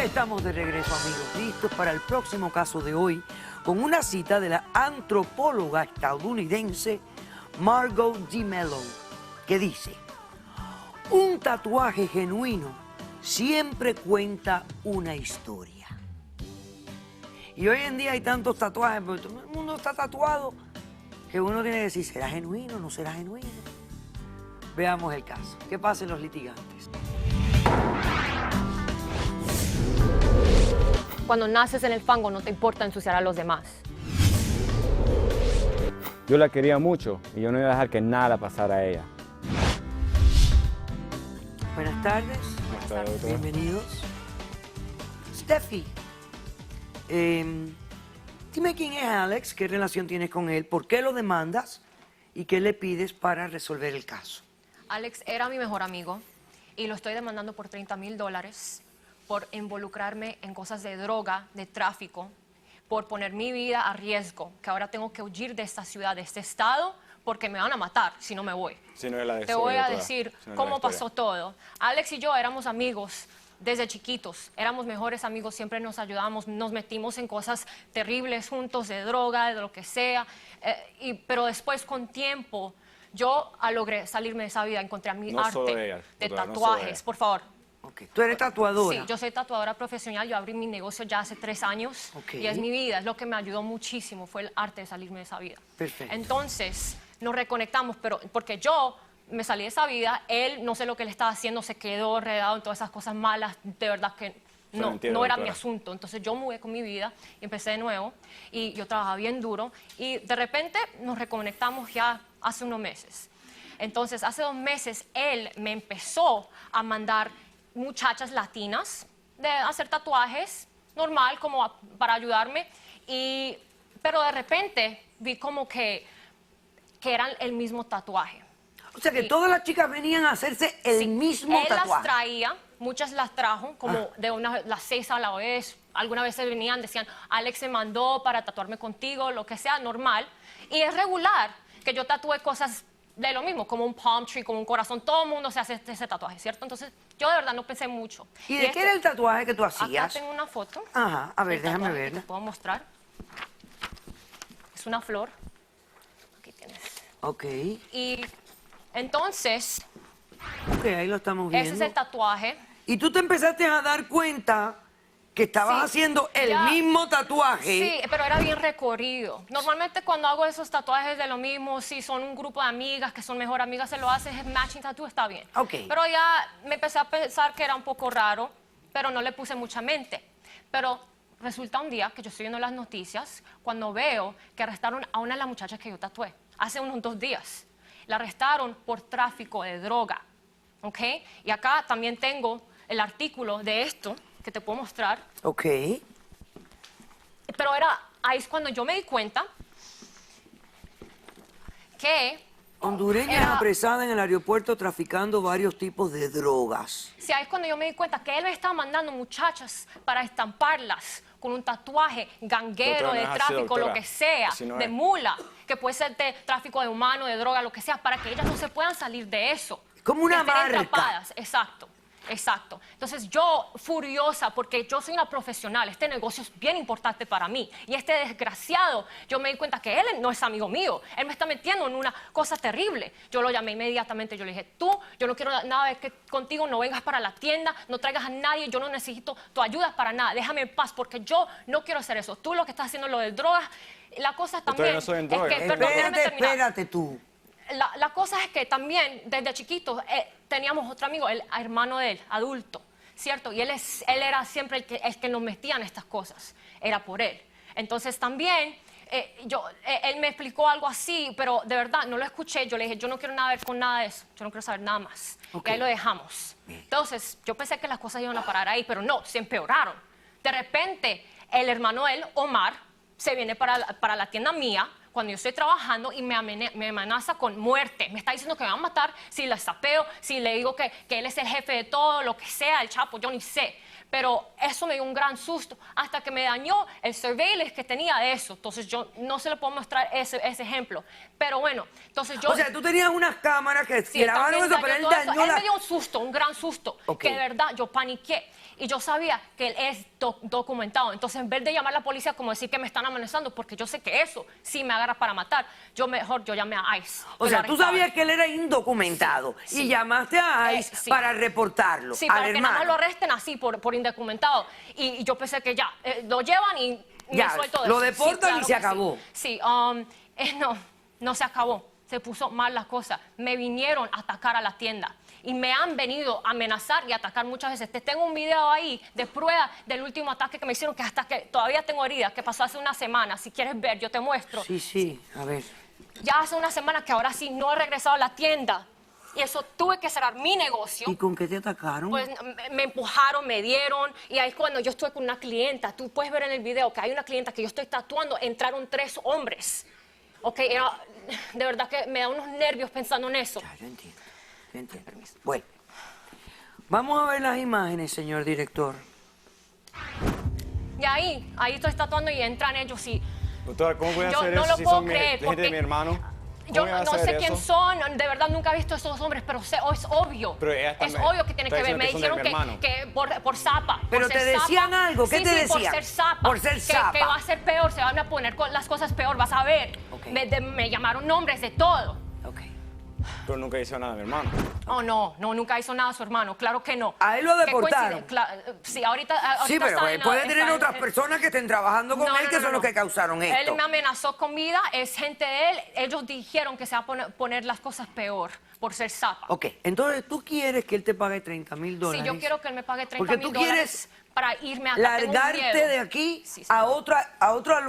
Estamos de regreso, amigos, listos para el próximo caso de hoy, con una cita de la antropóloga estadounidense Margot DeMello, que dice: un tatuaje genuino siempre cuenta una historia. Y hoy en día hay tantos tatuajes, porque todo el mundo está tatuado, que uno tiene que decir, ¿será genuino o no será genuino? Veamos el caso. ¿Qué pasa en los litigantes? Cuando naces en el fango no te importa ensuciar a los demás. Yo la quería mucho y yo no iba a dejar que nada pasara a ella. Buenas tardes. Buenas tardes, doctora. Bienvenidos. Steffi, dime quién es Alex, qué relación tienes con él, por qué lo demandas y qué le pides para resolver el caso. Alex era mi mejor amigo y lo estoy demandando por $30,000 por involucrarme en cosas de droga, de tráfico, por poner mi vida a riesgo, que ahora tengo que huir de esta ciudad, de este estado, porque me van a matar si no me voy. Si no es la Te voy a decir cómo pasó todo. Alex y yo éramos amigos desde chiquitos, éramos mejores amigos, siempre nos ayudábamos, nos metimos en cosas terribles juntos, de droga, de lo que sea, pero después con tiempo yo logré salirme de esa vida, encontré mi arte de tatuajes, por favor. Okay. ¿Tú eres tatuadora? Sí, yo soy tatuadora profesional, yo abrí mi negocio ya hace 3 años y es mi vida, es lo que me ayudó muchísimo, fue el arte de salirme de esa vida. Perfecto. Entonces nos reconectamos, pero porque yo me salí de esa vida, él no sé lo que le estaba haciendo, se quedó enredado en todas esas cosas malas, de verdad que no era mi asunto. Entonces yo mudé con mi vida y empecé de nuevo y yo trabajaba bien duro y de repente nos reconectamos ya hace unos meses. Entonces hace 2 meses él me empezó a mandar muchachas latinas de hacer tatuajes, normal, como para ayudarme, pero de repente vi como que eran el mismo tatuaje. O sea que todas las chicas venían a hacerse el mismo tatuaje. Él las traía, muchas las trajo, como las 6 a la vez, algunas veces venían, decían, Alex se mandó para tatuarme contigo, lo que sea, normal, y es regular que yo tatúe cosas de lo mismo, como un palm tree, como un corazón, todo el mundo se hace ese tatuaje, ¿cierto? Entonces, yo de verdad no pensé mucho. ¿Y de qué era el tatuaje que tú hacías? Acá tengo una foto. Ajá, a ver, déjame verla. Te puedo mostrar. Es una flor. Aquí tienes. Ok. Y entonces, Ok, ahí lo estamos viendo. ese es el tatuaje. Y tú te empezaste a dar cuenta que estabas haciendo el mismo tatuaje. Sí, pero era bien recorrido. Normalmente cuando hago esos tatuajes de lo mismo, si son un grupo de amigas que son mejor amigas, se lo haces, es matching tattoo, está bien. Ok. Pero ya me empecé a pensar que era un poco raro, pero no le puse mucha mente. Pero resulta un día que yo estoy viendo las noticias cuando veo que arrestaron a una de las muchachas que yo tatué hace unos 2 días. La arrestaron por tráfico de droga, ¿ok? Y acá también tengo el artículo de esto que te puedo mostrar. Ok. Pero ahí es cuando yo me di cuenta que... Hondureña apresada en el aeropuerto traficando varios tipos de drogas. Sí, ahí es cuando yo me di cuenta que él me estaba mandando muchachas para estamparlas con un tatuaje ganguero, de tráfico, lo que sea, de mula, que puede ser de tráfico de humano, de droga, lo que sea, para que ellas no se puedan salir de eso. Como una marca. Atrapadas. Exacto. Exacto. Entonces yo, furiosa, porque yo soy una profesional, este negocio es bien importante para mí. Y este desgraciado, yo me di cuenta que él no es amigo mío. Él me está metiendo en una cosa terrible. Yo lo llamé inmediatamente, yo le dije, yo no quiero nada de que contigo, no vengas para la tienda, no traigas a nadie, yo no necesito tu ayuda para nada. Déjame en paz, porque yo no quiero hacer eso. Tú lo que estás haciendo, lo de drogas, la cosa también no soy en drogas. es que, perdón, Espérate tú. La cosa es que también, desde chiquitos, teníamos otro amigo, el hermano de él, adulto, ¿cierto? Y él era siempre el que nos metía en estas cosas, era por él. Entonces también, él me explicó algo así, pero de verdad no lo escuché. Yo le dije, yo no quiero nada ver con nada de eso, yo no quiero saber nada más. Okay. Y ahí lo dejamos. Entonces, yo pensé que las cosas iban a parar ahí, pero no, se empeoraron. De repente, el hermano de él, Omar, se viene para la tienda mía, cuando yo estoy trabajando y me amenaza con muerte. Me está diciendo que me va a matar si la sapeo, si le digo que él es el jefe de todo, lo que sea, el Chapo, yo ni sé. Pero eso me dio un gran susto, hasta que me dañó el surveillance que tenía de eso. Entonces yo no se le puedo mostrar ese ejemplo. Pero bueno, entonces yo... O sea, tú tenías unas cámaras que Sí, él grabaron también eso, pero dañó él todo eso. dañó Él la... me dio un susto, un gran susto, Ok. que de verdad yo paniqué. Y yo sabía que él es documentado. Entonces, en vez de llamar a la policía como decir que me están amenazando, porque yo sé que eso sí me agarra para matar, yo llamé a ICE. O que sea, lo tú arrestaran. sabías que él era indocumentado Sí, y sí. llamaste a ICE Sí. para reportarlo Sí, al para que nada más lo hermano. arresten así, por indocumentado. Y yo pensé que ya, lo llevan y Ya, me suelto de lo eso. deportan y se que acabó. Sí, no se acabó. Se puso mal las cosas. Me vinieron a atacar a la tienda. Y me han venido a amenazar y atacar muchas veces. Te tengo un video ahí de prueba del último ataque que me hicieron, que hasta que todavía tengo heridas, que pasó hace una semana. Si quieres ver, yo te muestro. Sí, a ver. Ya hace una semana que ahora sí no he regresado a la tienda. Y eso tuve que cerrar mi negocio. ¿Y con qué te atacaron? Pues me empujaron, me dieron, y ahí cuando yo estuve con una clienta, tú puedes ver en el video que hay una clienta que yo estoy tatuando, entraron 3 hombres. Ok, de verdad que me da unos nervios pensando en eso. Ya, yo entiendo. Bueno, vamos a ver las imágenes, señor director. Y ahí estoy tatuando y entran ellos y Doctora, ¿cómo voy a yo hacer no eso lo si puedo son creer, gente de mi hermano? yo ¿Cómo voy a no hacer sé quién eso? son, de verdad nunca he visto a esos hombres, pero es obvio. Pero ella Es también obvio que tiene está que ver. diciendo Me que son de dijeron mi hermano. que por zapa. Pero por te ser decían zapa. algo, ¿qué Sí, te sí, decían? Por ser zapa. Por ser zapa. Que va a ser peor, se van a poner las cosas peor, vas a ver. Ok. Me llamaron nombres de todo. Ok. Pero nunca hizo nada a mi hermano. Oh, no, nunca hizo nada a su hermano, claro que no. A él lo Qué deportaron. Sí, ahorita Sí, pero está él puede está tener en- otras personas que estén trabajando con él, que son los que causaron esto. Él me amenazó con vida, es gente de él. Ellos dijeron que se va a poner las cosas peor por ser zapa. Ok, entonces tú quieres que él te pague $30,000. Sí, yo quiero que él me pague $30,000 Porque tú quieres para irme acá. Tengo largarte miedo. de aquí Sí, sí. a otra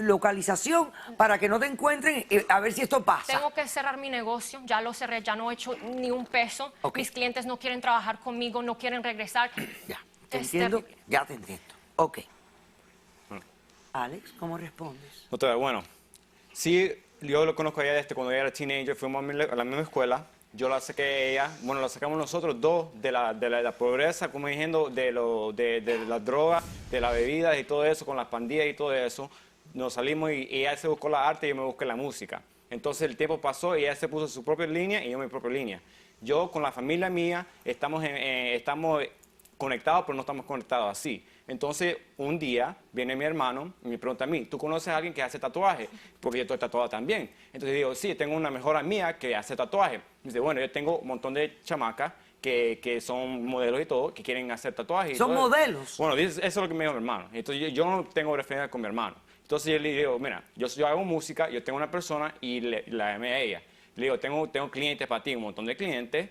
localización para que no te encuentren, a ver si esto pasa. Tengo que cerrar mi negocio, ya lo cerré, ya no he hecho ni un peso. Ok. Mis clientes no quieren trabajar conmigo, no quieren regresar. Ya, te Es entiendo, terrible. ya te entiendo. Ok. Alex, ¿cómo respondes? Doctora, bueno, sí, yo lo conozco a ella desde cuando ella era teenager, fuimos a la misma escuela. Yo la saqué a ella, bueno, la sacamos nosotros dos de la pobreza, como diciendo, de las drogas, de las bebidas y todo eso, con las pandillas y todo eso. Nos salimos y ella se buscó la arte y yo me busqué la música. Entonces el tiempo pasó y ella se puso su propia línea y yo mi propia línea. Yo con la familia mía estamos conectados, pero no estamos conectados así. Entonces, un día viene mi hermano y me pregunta a mí, ¿tú conoces a alguien que hace tatuaje? Porque yo estoy tatuada también. Entonces digo, sí, tengo una mejor amiga que hace tatuaje. Me dice, bueno, yo tengo un montón de chamacas que son modelos y todo, que quieren hacer tatuajes. y ¿Son todo eso". modelos? Bueno, eso es lo que me dijo mi hermano. Entonces, yo no tengo referencia con mi hermano. Entonces, yo le digo, mira, yo hago música, yo tengo una persona y la llamé a ella. Le digo, tengo clientes para ti, un montón de clientes,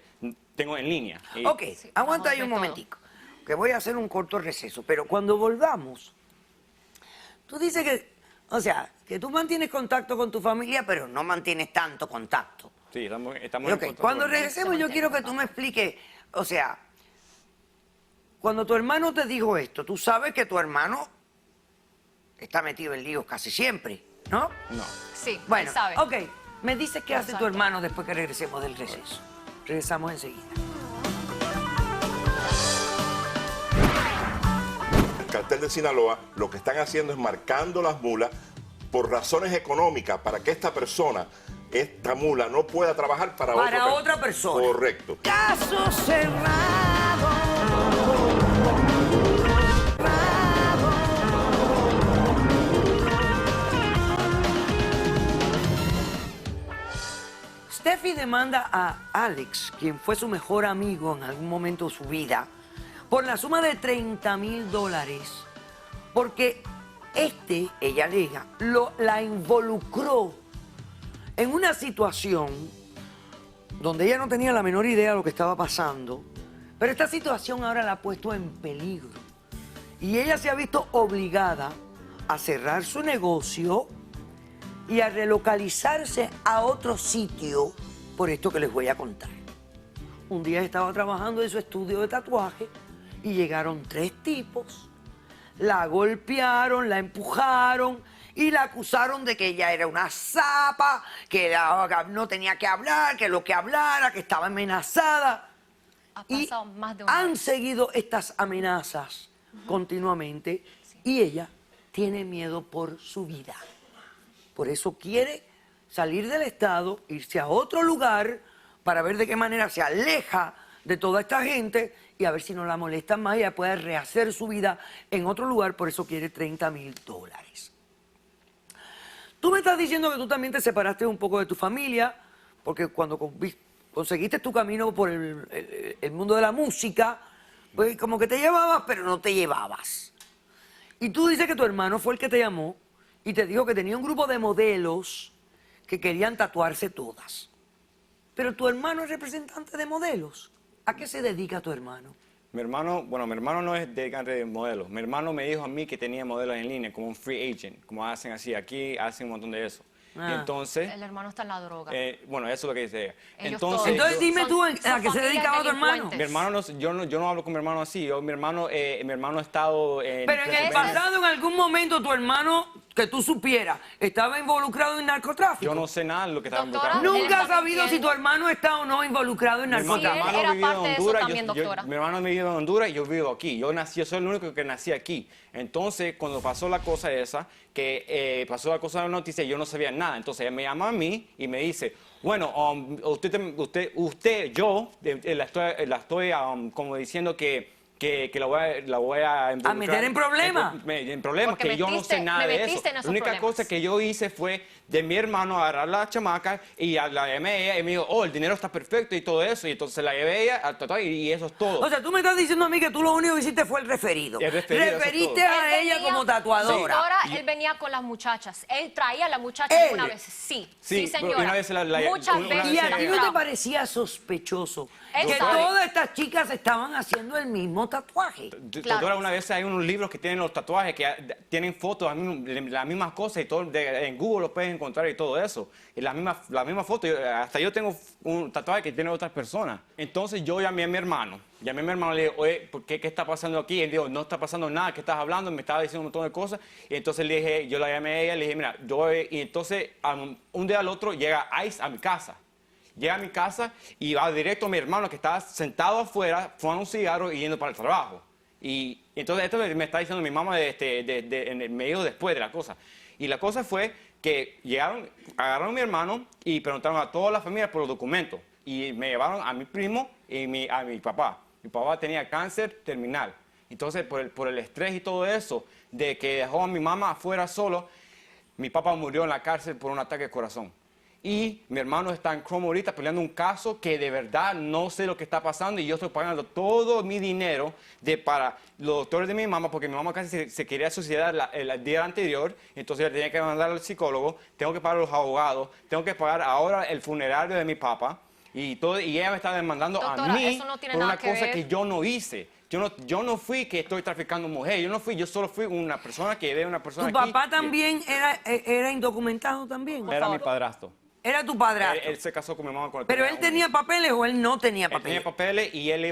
tengo en línea. Y- Ok, aguanta ahí un vamos a ver momentico, que voy a hacer un corto receso, pero cuando volvamos, tú dices que, o sea, que tú mantienes contacto con tu familia, pero no mantienes tanto contacto. Sí, estamos Ok, en contacto cuando con- regresemos yo quiero que tú me expliques, o sea, cuando tu hermano te dijo esto, tú sabes que tu hermano está metido en líos casi siempre, ¿no? No. Sí, Bueno, él sabe. ok, me dices qué hace tu Exacto. hermano después que regresemos del receso. Regresamos enseguida. El cartel de Sinaloa lo que están haciendo es marcando las mulas por razones económicas para que esta persona, esta mula, no pueda trabajar para Otra persona. Correcto. Caso cerrado. Steffi demanda a Alex, quien fue su mejor amigo en algún momento de su vida, por la suma de $30,000, porque ella alega, la involucró en una situación donde ella no tenía la menor idea de lo que estaba pasando, pero esta situación ahora la ha puesto en peligro. Y ella se ha visto obligada a cerrar su negocio y a relocalizarse a otro sitio por esto que les voy a contar. Un día estaba trabajando en su estudio de tatuaje y llegaron 3 tipos, la golpearon, la empujaron y la acusaron de que ella era una zapa, que no tenía que hablar, que lo que hablara, que estaba amenazada. Ha Y pasado más de una han vez. seguido estas amenazas continuamente y ella tiene miedo por su vida. Por eso quiere salir del estado, irse a otro lugar para ver de qué manera se aleja de toda esta gente y a ver si no la molestan más y ella puede rehacer su vida en otro lugar, por eso quiere $30,000. Tú me estás diciendo que tú también te separaste un poco de tu familia, porque cuando conseguiste tu camino por el mundo de la música, pues como que te llevabas, pero no te llevabas. Y tú dices que tu hermano fue el que te llamó y te dijo que tenía un grupo de modelos que querían tatuarse todas. Pero tu hermano es representante de modelos. ¿A qué se dedica tu hermano? Mi hermano no es dedicante de modelos. Mi hermano me dijo a mí que tenía modelos en línea, como un free agent, como hacen así. Aquí hacen un montón de eso. Entonces, El hermano está en la droga. bueno, eso es lo que dice ella. Ellos todos. Entonces dime Son- tú, ¿a son qué se dedicaba tu hermano? delincuentes. Mi hermano yo no hablo con mi hermano así. Mi hermano ha estado en... Pero en el pasado, en algún momento, tu hermano, que tú supieras, estaba involucrado en narcotráfico. Yo no sé nada de lo que estaba Doctora, involucrado. Nunca has Él está sabido si mintiendo. tu hermano está o no involucrado en Mi narcotráfico. él era vive en parte de eso Honduras, también, doctora. mi hermano vive en Honduras y yo vivo aquí. Yo soy el único que nací aquí. Entonces, cuando pasó la cosa esa, pasó la cosa de la noticia, yo no sabía nada. Entonces, ella me llama a mí y me dice, bueno, yo la estoy como diciendo que la voy a involucrar. ¿A meter en problemas? En problemas, Porque que yo no sé metiste- nada me de eso. metiste en La esos única problemas. cosa que yo hice fue de mi hermano agarrar la chamaca y la llamé a ella y me dijo, oh, el dinero está perfecto y todo eso. Y entonces la llevé a ella al tatuaje y eso es todo. O sea, tú me estás diciendo a mí que tú lo único que hiciste fue el referido. El referido, eso es Referiste todo. a Él ella venía- como tatuadora. Doctora, él venía con las muchachas. Él traía a las muchachas ¿Él? una vez. Sí, Sí, pero señora. una vez Muchas una veces. vez ¿Y a ti no te trajo. parecía sospechoso Él que sabe. todas estas chicas estaban haciendo el mismo tatuaje? Claro. Doctora, una vez hay unos libros que tienen los tatuajes que tienen fotos de las mismas cosas y todo, en Google los puedes encontrar y todo eso. Y la misma foto, hasta yo tengo un tatuaje que tiene otras personas. Entonces yo llamé a mi hermano y le dije, oye, ¿qué está pasando aquí? Él dijo, no está pasando nada, ¿qué estás hablando? Me estaba diciendo un montón de cosas. Y entonces yo la llamé a ella y le dije, mira, y entonces un día al otro llega Ice a mi casa. Llega a mi casa y va directo a mi hermano que estaba sentado afuera, fumando un cigarro y yendo para el trabajo. Y entonces esto me está diciendo mi mamá me dijo después de la cosa. Y la cosa fue que agarraron a mi hermano y preguntaron a toda la familia por los documentos. Y me llevaron a mi primo y a mi papá. Mi papá tenía cáncer terminal. Entonces por el estrés y todo eso, de que dejó a mi mamá afuera solo, mi papá murió en la cárcel por un ataque de corazón. Y mi hermano está en Chrome ahorita peleando un caso que de verdad no sé lo que está pasando y yo estoy pagando todo mi dinero para los doctores de mi mamá porque mi mamá casi se quería suicidar el día anterior, entonces yo tenía que mandar al psicólogo, tengo que pagar a los abogados, tengo que pagar ahora el funerario de mi papá y ella me está demandando Doctora, a mí eso no tiene por nada una que cosa ver. que yo no hice. Yo no fui que estoy traficando mujeres, yo solo fui una persona que ve a una persona ¿Tu aquí papá que- también era indocumentado también? Era mi padrastro. Era tu padrastro. Él se casó con mi mamá cuando ¿Pero tenía él un tenía año. papeles o él no tenía Él tenía papeles? papeles y él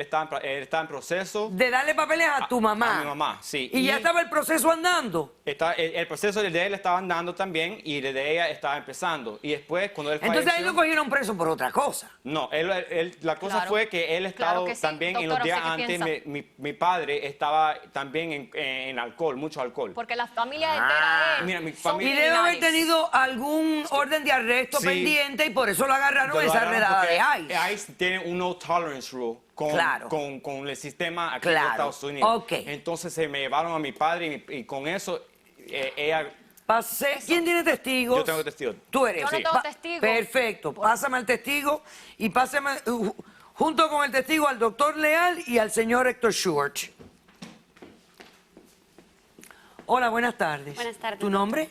estaba en proceso. De darle papeles a tu mamá. A mi mamá, sí. ¿Y ya estaba el proceso andando? El proceso de él estaba andando también y el de ella estaba empezando. Y después, cuando él Entonces falleció... ahí lo cogieron preso por otra cosa. No, la cosa Claro. fue que él estaba Claro que sí. también en los Doctora, días ¿usted qué antes, piensa? mi padre estaba también en alcohol, mucho alcohol. Porque la familia entera de él Mira, mi son familia- Y debe haber criminales. tenido algún orden de arresto Sí. pendiente y por eso lo agarraron Lo esa agarraron redada porque de ICE. ICE tiene un no tolerance rule Claro. con el sistema aquí en Claro. Estados Unidos. Ok. Entonces se me llevaron a mi padre y con eso ella... ¿Quién tiene testigos? Yo tengo testigos. Tú eres. Yo no Sí. tengo testigos. Perfecto. Pásame al testigo y pásame junto con el testigo al doctor Leal y al señor Héctor Schwartz. Hola, buenas tardes. Buenas tardes. ¿Tu nombre?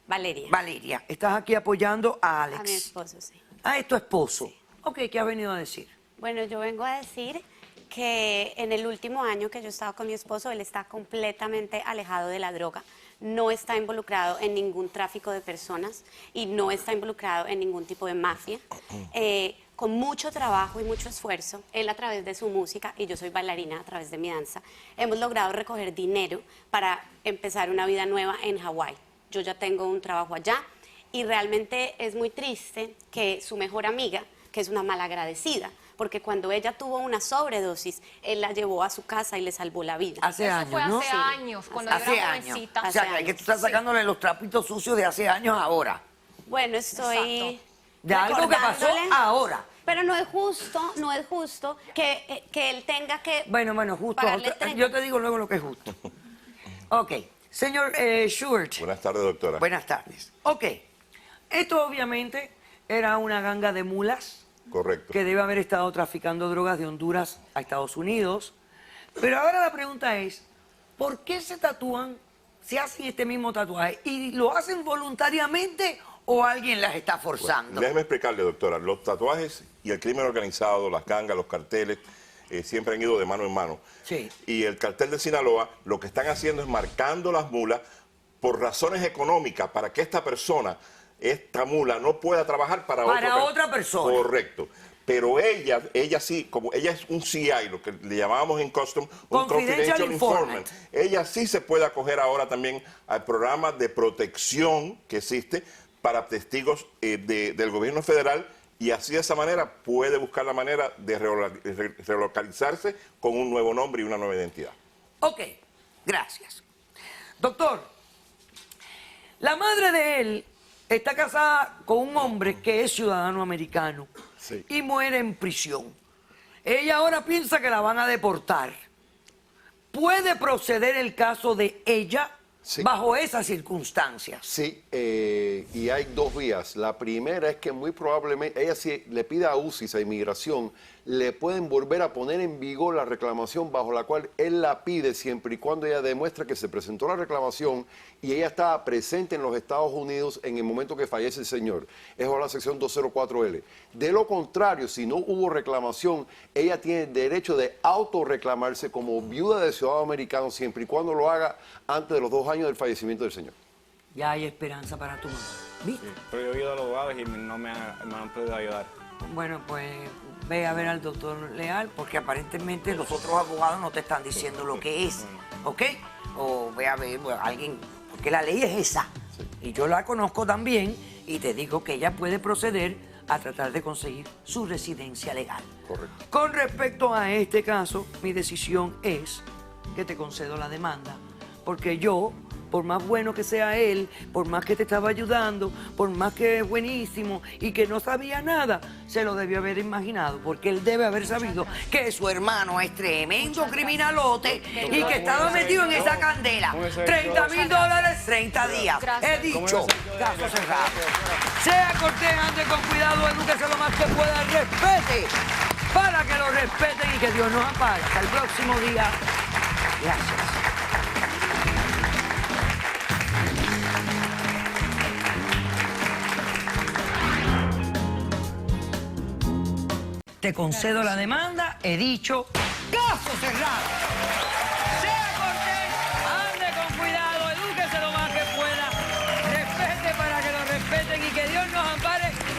Valeria. Valeria. Estás aquí apoyando a Alex. A mi esposo, sí. Ah, es tu esposo. Ok, ¿qué has venido a decir? Bueno, yo vengo a decir que en el último año que yo estaba con mi esposo, él está completamente alejado de la droga. No está involucrado en ningún tráfico de personas y no está involucrado en ningún tipo de mafia. Con mucho trabajo y mucho esfuerzo, él a través de su música, y yo soy bailarina a través de mi danza, hemos logrado recoger dinero para empezar una vida nueva en Hawái. Yo ya tengo un trabajo allá y realmente es muy triste que su mejor amiga que es una malagradecida, porque cuando ella tuvo una sobredosis, él la llevó a su casa y le salvó la vida. Hace Eso años, fue ¿no? hace Sí. años, cuando yo Hace era años. jovencita. O sea, Hace que tú estás años, sí. sacándole los trapitos sucios de hace años ahora. Bueno, estoy Exacto. De algo que pasó recordándole. ahora. Pero no es justo que él tenga que Bueno, justo. pagarle 30. Yo te digo luego lo que es justo. Ok. Señor Schubert. Buenas tardes, doctora. Buenas tardes. Ok. Esto obviamente era una ganga de mulas Correcto. que debe haber estado traficando drogas de Honduras a Estados Unidos. Pero ahora la pregunta es, ¿por qué se tatúan, se hacen este mismo tatuaje? ¿Y lo hacen voluntariamente o alguien las está forzando? Déjeme explicarle, doctora. Los tatuajes y el crimen organizado, las gangas, los carteles, siempre han ido de mano en mano. Sí. Y el cartel de Sinaloa lo que están haciendo es marcando las mulas por razones económicas para que esta persona, esta mula, no pueda trabajar para otra persona. Correcto. Pero ella sí, como ella es un CI, lo que le llamábamos en Custom, un Confidential Confidential Informant. Informant, ella sí se puede acoger ahora también al programa de protección que existe para testigos del gobierno federal, y así de esa manera puede buscar la manera de relocalizarse con un nuevo nombre y una nueva identidad. Ok, gracias. Doctor, la madre de él está casada con un hombre que es ciudadano americano Sí. y muere en prisión. Ella ahora piensa que la van a deportar. ¿Puede proceder el caso de ella Sí. bajo esas circunstancias? Sí, y hay dos vías. La primera es que muy probablemente, ella si le pida a UCIS, a inmigración, le pueden volver a poner en vigor la reclamación bajo la cual él la pide siempre y cuando ella demuestra que se presentó la reclamación y ella estaba presente en los Estados Unidos en el momento que fallece el señor. Es bajo la sección 204L. De lo contrario, si no hubo reclamación, ella tiene el derecho de autorreclamarse como viuda de ciudadano americano siempre y cuando lo haga antes de los 2 años del fallecimiento del señor. Ya hay esperanza para tu mamá. ¿Viste? Pero yo he ido a los abogados y no me han podido ayudar. Bueno, pues ve a ver al doctor Leal, porque aparentemente los otros abogados no te están diciendo lo que es, ¿ok? O ve a ver a alguien, porque la ley es esa. Y yo la conozco también y te digo que ella puede proceder a tratar de conseguir su residencia legal. Correcto. Con respecto a este caso, mi decisión es que te concedo la demanda, porque yo, por más bueno que sea él, por más que te estaba ayudando, por más que es buenísimo y que no sabía nada, se lo debió haber imaginado, porque él debe haber sabido que su hermano es tremendo criminalote y que estaba metido en esa candela. $30,000, 30 días. He dicho, caso cerrado. Sea cortés, ande con cuidado, edúquese lo más que pueda, respete, para que lo respeten y que Dios nos ampare. Hasta el próximo día. Gracias. Te concedo la demanda, he dicho, caso cerrado.